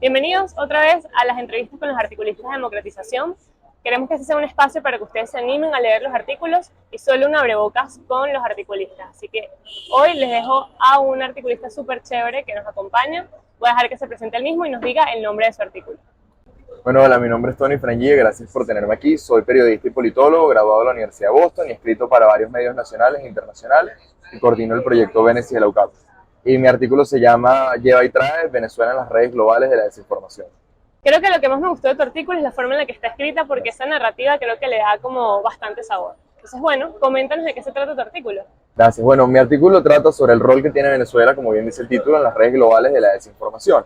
Bienvenidos otra vez a las entrevistas con los articulistas de democratización. Queremos que este sea un espacio para que ustedes se animen a leer los artículos y solo un abrebocas con los articulistas. Así que hoy les dejo a un articulista súper chévere que nos acompaña. Voy a dejar que se presente él mismo y nos diga el nombre de su artículo. Bueno, hola, mi nombre es Tony Frangie, gracias por tenerme aquí. Soy periodista y politólogo, graduado de la Universidad de Boston y escrito para varios medios nacionales e internacionales y coordino el proyecto Vénesis de la UCAP. Y mi artículo se llama Lleva y trae, Venezuela en las redes globales de la desinformación. Creo que lo que más me gustó de tu artículo es la forma en la que está escrita, porque esa narrativa creo que le da como bastante sabor. Entonces, bueno, coméntanos de qué se trata tu artículo. Gracias. Bueno, mi artículo trata sobre el rol que tiene Venezuela, como bien dice el título, en las redes globales de la desinformación.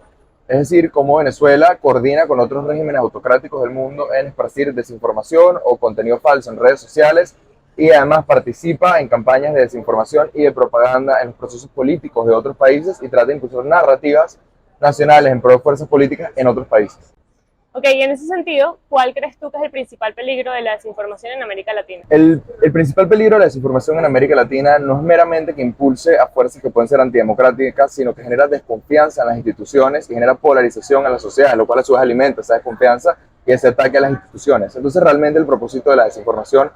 Es decir, cómo Venezuela coordina con otros regímenes autocráticos del mundo en esparcir desinformación o contenido falso en redes sociales y además participa en campañas de desinformación y de propaganda en los procesos políticos de otros países y trata de impulsar narrativas nacionales en pro de fuerzas políticas en otros países. Ok, y en ese sentido, ¿cuál crees tú que es el principal peligro de la desinformación en América Latina? El principal peligro de la desinformación en América Latina no es meramente que impulse a fuerzas que pueden ser antidemocráticas, sino que genera desconfianza en las instituciones y genera polarización en la sociedad, lo cual a su vez alimenta esa desconfianza y ese ataque a las instituciones. Entonces realmente el propósito de la desinformación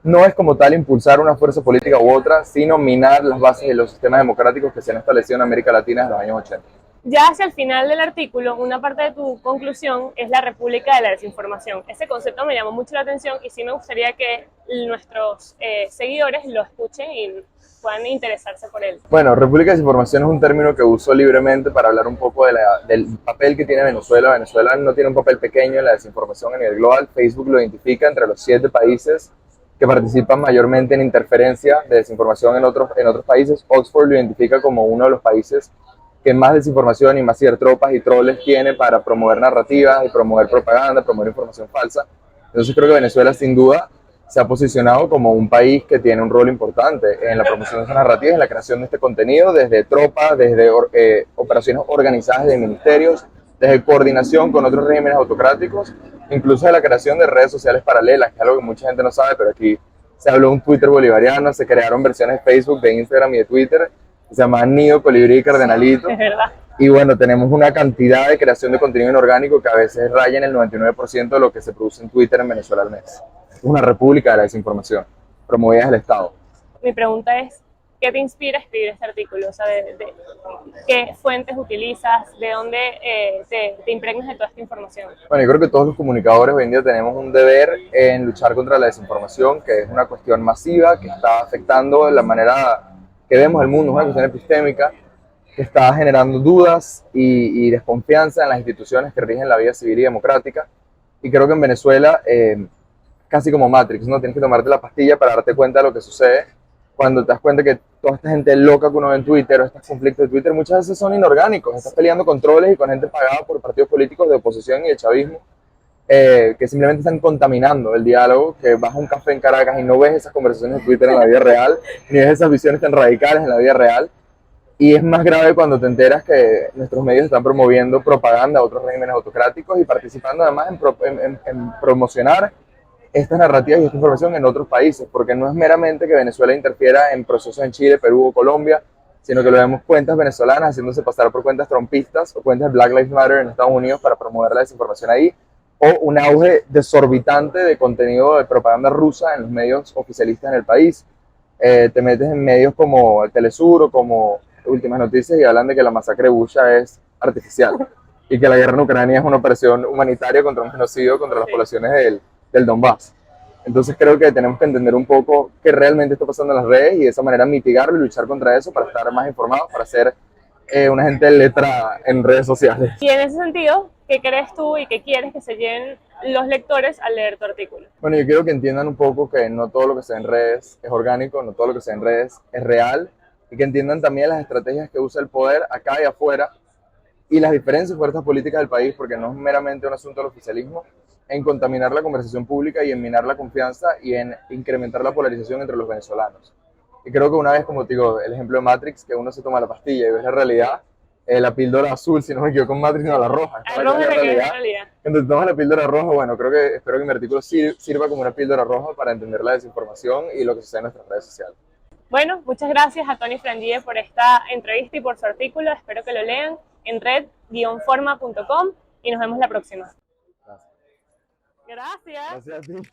no es como tal impulsar una fuerza política u otra, sino minar las bases de los sistemas democráticos que se han establecido en América Latina desde los años 80. Ya hacia el final del artículo, una parte de tu conclusión es la República de la Desinformación. Ese concepto me llamó mucho la atención y sí me gustaría que nuestros seguidores lo escuchen y puedan interesarse por él. Bueno, República de Desinformación es un término que uso libremente para hablar un poco del papel que tiene Venezuela. Venezuela no tiene un papel pequeño en la desinformación a nivel global. Facebook lo identifica entre los 7 países que participan mayormente en interferencia de desinformación en otros países. Oxford lo identifica como uno de los países que más desinformación y más tropas y troles tiene para promover narrativas y promover propaganda, promover información falsa. Entonces creo que Venezuela sin duda se ha posicionado como un país que tiene un rol importante en la promoción de esas narrativas, en la creación de este contenido, desde tropas, desde operaciones organizadas de ministerios, desde coordinación con otros regímenes autocráticos, incluso de la creación de redes sociales paralelas, que es algo que mucha gente no sabe, pero aquí se habló de un Twitter bolivariano, se crearon versiones de Facebook, de Instagram y de Twitter, que se llaman Nido, Colibrí y Cardenalito. Es verdad. Y bueno, tenemos una cantidad de creación de contenido inorgánico que a veces raya en el 99% de lo que se produce en Twitter en Venezuela al mes. Es una república de la desinformación, promovida desde el Estado. Mi pregunta es, ¿qué te inspira a escribir este artículo? O sea, de qué fuentes utilizas, de dónde te impregnas de toda esta información. Bueno, yo creo que todos los comunicadores hoy en día tenemos un deber en luchar contra la desinformación, que es una cuestión masiva, que está afectando la manera que vemos el mundo, es una cuestión epistémica, que está generando dudas y desconfianza en las instituciones que rigen la vida civil y democrática. Y creo que en Venezuela, casi como Matrix, ¿no? Tienes que tomarte la pastilla para darte cuenta de lo que sucede. Cuando te das cuenta que toda esta gente loca que uno ve en Twitter o estos conflictos de Twitter muchas veces son inorgánicos. Estás peleando con troles y con gente pagada por partidos políticos de oposición y de chavismo que simplemente están contaminando el diálogo, que vas a un café en Caracas y no ves esas conversaciones de Twitter en la vida real, ni ves esas visiones tan radicales en la vida real. Y es más grave cuando te enteras que nuestros medios están promoviendo propaganda a otros regímenes autocráticos y participando además en promocionar estas narrativas y esta información en otros países, porque no es meramente que Venezuela interfiera en procesos en Chile, Perú o Colombia, sino que lo vemos cuentas venezolanas haciéndose pasar por cuentas trompistas o cuentas de Black Lives Matter en Estados Unidos para promover la desinformación ahí, o un auge desorbitante de contenido de propaganda rusa en los medios oficialistas en el país. Te metes en medios como Telesur o como Últimas Noticias y hablan de que la masacre de Bucha es artificial y que la guerra en Ucrania es una operación humanitaria contra un genocidio contra las poblaciones del Donbass. Entonces creo que tenemos que entender un poco qué realmente está pasando en las redes y de esa manera mitigarlo y luchar contra eso para estar más informados, para ser una gente de letra en redes sociales. Y en ese sentido, ¿qué crees tú y qué quieres que se lleven los lectores al leer tu artículo? Bueno, yo quiero que entiendan un poco que no todo lo que se ve en redes es orgánico, no todo lo que se ve en redes es real, y que entiendan también las estrategias que usa el poder acá y afuera y las diferentes fuerzas políticas del país, porque no es meramente un asunto del oficialismo, en contaminar la conversación pública y en minar la confianza y en incrementar la polarización entre los venezolanos. Y creo que una vez, como te digo, el ejemplo de Matrix, que uno se toma la pastilla y ves la realidad, la píldora azul, si no me equivoco, con Matrix, no, la roja. La roja es la que es la realidad. Cuando te tomas la píldora roja, bueno, espero que mi artículo sirva como una píldora roja para entender la desinformación y lo que sucede en nuestras redes sociales. Bueno, muchas gracias a Tony Frangie por esta entrevista y por su artículo. Espero que lo lean. en red-forma.com y nos vemos la próxima. Gracias. Gracias. Gracias a ti.